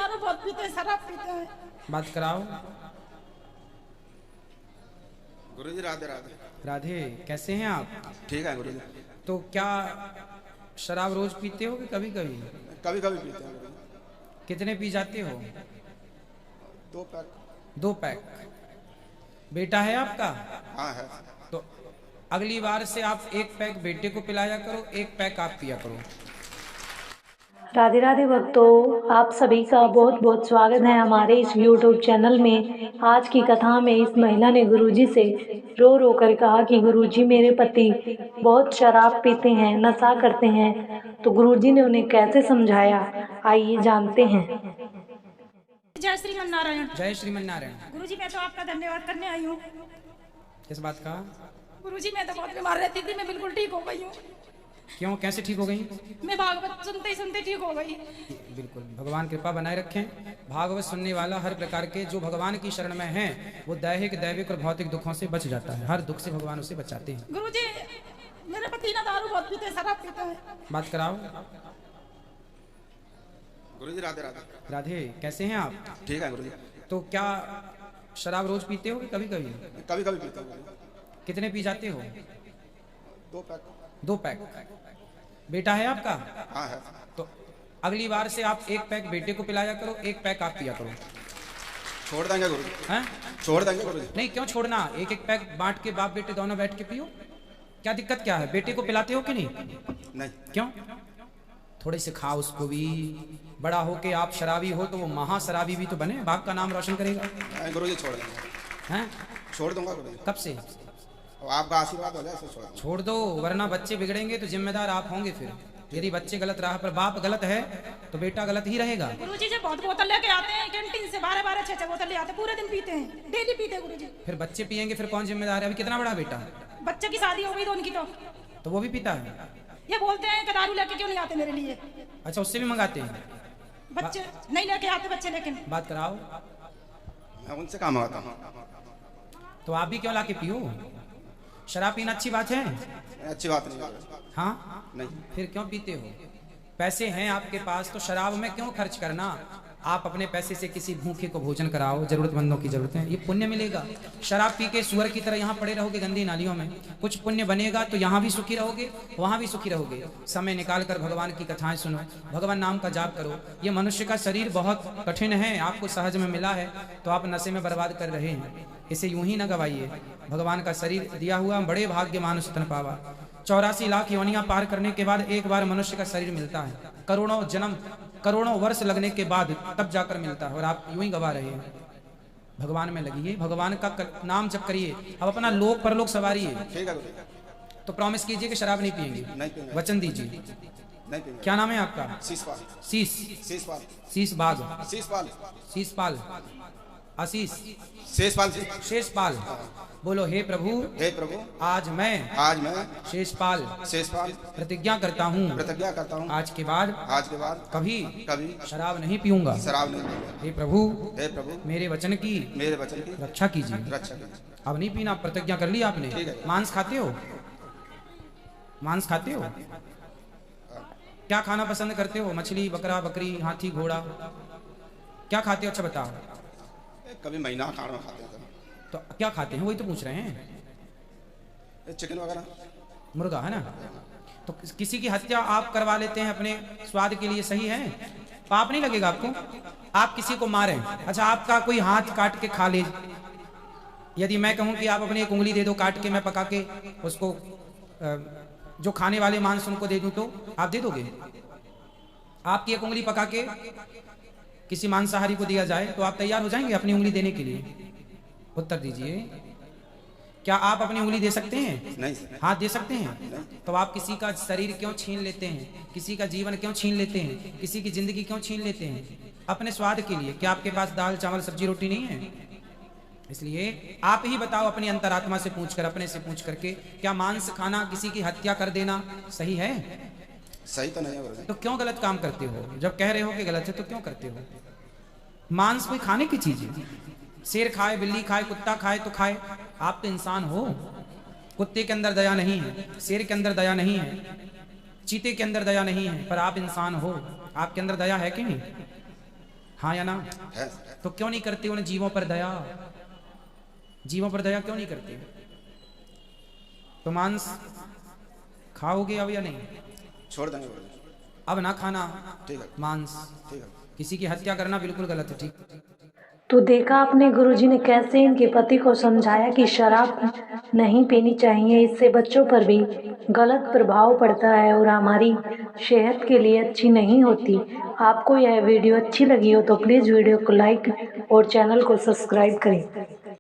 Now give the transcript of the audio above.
दारू बहुत पीते हैं, शराब पीते हैं। बात कराओ। गुरुजी राधे राधे। राधे, कैसे हैं आप? ठीक है गुरुजी। तो क्या शराब रोज पीते हो कि कभी कभी? कभी कभी पीते हैं गुरुजी। कितने पी जाते हो? 2 पैक। 2 पैक। बेटा है आपका? हाँ है। तो अगली बार से आप 1 पैक बेटे को पिलाया करो, 1 पैक आप पिया करो। राधे राधे भक्तों, आप सभी का बहुत बहुत स्वागत है हमारे इस YouTube चैनल में। आज की कथा में इस महिला ने गुरुजी से रो रो कर कहा कि गुरुजी मेरे पति बहुत शराब पीते हैं, नशा करते हैं। तो गुरुजी ने उन्हें कैसे समझाया, आइए जानते हैं। जय श्रीमन नारायण। जय श्रीमन नारायण। गुरुजी मैं तो आपका धन्यवाद करने आई हूँ। किस बात का? गुरुजी मैं तो बहुत बीमार रहती थी, मैं बिल्कुल ठीक हो गई हूँ। क्यों, कैसे ठीक हो गई? मैं भागवत सुनते ही सुनते ठीक हो गई। बिल्कुल, भगवान कृपा बनाए रखें। भागवत सुनने वाला हर प्रकार के जो भगवान की शरण में है वो दैहिक दैविक और भौतिक दुखों से बच जाता है। हर दुख से भगवान उसे बचाते हैं। गुरुजी मेरे पति ना दारू बहुत पीते हैं, शराब पीते हैं। बात कराओ। गुरुजी राधे राधे। राधे, कैसे हैं आप? ठीक है गुरुजी। तो क्या शराब रोज पीते हो कि कभी कभी? कभी कभी पीते हैं गुरुजी। कितने पी जाते हो? 2 पैक। 2 पैक। बेटा है आपका? हाँ है। तो अगली बार से आप 1 पैक बेटे को पिलाया करो, 1 पैक आप पिया करो। छोड़ देंगे गुरुजी। हैं? छोड़ देंगे गुरुजी। नहीं, क्यों छोड़ना? 1 पैक बांट के बाप बेटे दोनों बैठ के पियो। क्या दिक्कत क्या है? बेटे को पिलाते हो कि नहीं? नहीं। क्यों? थोड़े से खाओ उसको भी। बड़ा हो के आप शराबी हो तो वो महा शराबी भी तो बने, बाप का नाम रोशन करेगा। गुरुजी छोड़ देंगे। हैं? छोड़ दूंगा गुरुजी। कब से? और आपका आशीर्वाद हो जाए तो छोड़ दूंगा। छोड़ दो, वरना बच्चे बिगड़ेंगे तो जिम्मेदार आप होंगे। फिर यदि बच्चे गलत राह पर, बाप गलत है तो बेटा गलत ही रहेगा। गुरुजी जब बहुत बोतल लेके आते हैं कैंटीन से, 12-12, 6-6 बोतल ले आते हैं, पूरे दिन पीते हैं, डेली पीते हैं गुरुजी। फिर बच्चे पिएंगे, फिर कौन जिम्मेदार है? अभी कितना बड़ा बेटा? बच्चे की शादी हो गई तो उनकी तो वो भी पीता है? ये बोलते हैं कि दारू लेके क्यों नहीं आते मेरे लिए। अच्छा, उससे भी मंगाते हैं? बच्चे नहीं लेके आते बच्चे, लेकिन बात कराओ। मैं उनसे काम आता हूँ। तो आप भी क्यों लाके पियो? शराब पीना अच्छी बात है? अच्छी बात नहीं है। हाँ? नहीं। फिर क्यों पीते हो? पैसे हैं आपके पास तो शराब में क्यों खर्च करना? आप अपने पैसे से किसी भूखे को भोजन कराओ, जरूरतमंदों की जरूरत है, ये पुण्य मिलेगा। शराब पी के सुअर की तरह यहाँ पड़े रहोगे गंदी नालियों में, कुछ पुण्य बनेगा तो यहाँ भी सुखी रहोगे, वहाँ भी सुखी रहोगे। समय निकाल कर भगवान की कथाएं सुनो, भगवान नाम का जाप करो। ये मनुष्य का शरीर बहुत कठिन है, आपको सहज में मिला है तो आप नशे में बर्बाद कर रहे हैं। इसे यूं ही न गवाइए। भगवान का शरीर दिया हुआ बड़े भाग्य मानुष तन पावा। 84 लाख योनियां पार करने के बाद एक बार मनुष्य का शरीर मिलता है। करोड़ों जन्म, करोड़ों वर्ष लगने के बाद तब जाकर मिलता है, और आप यूं ही गवा रहे हैं। भगवान में लगिए, भगवान का नाम जप करिए, अब अपना लोक परलोक सवारिए। ठीक है गुरुजी। तो प्रॉमिस कीजिए कि शराब नहीं पिएंगे। नहीं पिएंगे। वचन दीजिए। नहीं पिएंगे। क्या नाम है आपका? शीशपाल। शीश? शीशपाल। शीश बाग? शीशपाल। शीशपाल? आशीष? शेषपाल जी। शेषपाल। बोलो, हे प्रभु, हे प्रभु, आज मैं शेषपाल शेषपाल प्रतिज्ञा करता हूँ, प्रतिज्ञा करता हूँ, आज के बाद कभी शराब नहीं पीऊंगा। शराब नहीं पीऊंगा। हे प्रभु, मेरे वचन की रक्षा कीजिए। अब नहीं पीना, प्रतिज्ञा कर ली आपने। मांस खाते हो? मांस खाते हो? क्या खाना पसंद करते हो? मछली, बकरा, बकरी, हाथी, घोड़ा, क्या खाते हो? अच्छा बताओ। कभी महीना खाना खाते हैं। तो क्या खाते हैं वही तो पूछ रहे हैं। चिकन वगैरह, मुर्गा है ना। तो किसी की हत्या आप करवा लेते हैं अपने स्वाद के लिए, सही है? पाप नहीं लगेगा आपको? आप किसी को मारें, अच्छा आपका कोई हाथ काट के खा ले, यदि मैं कहूं कि आप अपनी एक उंगली दे दो काट के, मैं पका के उसको जो खाने वाले मांस उनको दे दूं तो आप दे दोगे? आपकी एक उंगली पका के किसी मांसाहारी को दिया जाए तो आप तैयार हो जाएंगे अपनी उंगली देने के लिए? उत्तर दीजिए। क्या आप अपनी उंगली दे सकते हैं? नहीं। हाथ दे सकते हैं? तो आप किसी का शरीर क्यों छीन लेते हैं? किसी का जीवन क्यों छीन लेते हैं? किसी की जिंदगी क्यों छीन लेते हैं? अपने स्वाद के लिए। क्या आपके पास दाल चावल सब्जी रोटी नहीं है? इसलिए आप ही बताओ अपनी अंतरात्मा से पूछकर, अपने से पूछ करके, क्या मांस खाना, किसी की हत्या कर देना सही है? सही तो नहीं है। तो क्यों गलत काम करते हो? जब कह रहे हो कि गलत है तो क्यों करते हो? मांस कोई खाने की चीज है। शेर खाए, बिल्ली खाए, कुत्ता खाए तो खाए, आप तो इंसान हो। कुत्ते के अंदर दया नहीं है, शेर के अंदर दया नहीं है, चीते के अंदर दया नहीं है, पर आप इंसान हो, आपके अंदर दया है कि नहीं? हाँ या ना? है। तो क्यों नहीं करते उन जीवों पर दया? जीवों पर दया क्यों नहीं करते? तो मांस खाओगे अब या नहीं? छोड़ देंगे गुरुजी। अब ना खाना ठीक है। मांस। ठीक है। किसी की हत्या करना बिल्कुल गलत है, ठीक? तो देखा आपने गुरुजी ने कैसे इनके पति को समझाया कि शराब नहीं पीनी चाहिए, इससे बच्चों पर भी गलत प्रभाव पड़ता है और हमारी सेहत के लिए अच्छी नहीं होती। आपको यह वीडियो अच्छी लगी हो तो प्लीज़ वीडियो को लाइक और चैनल को सब्सक्राइब करें।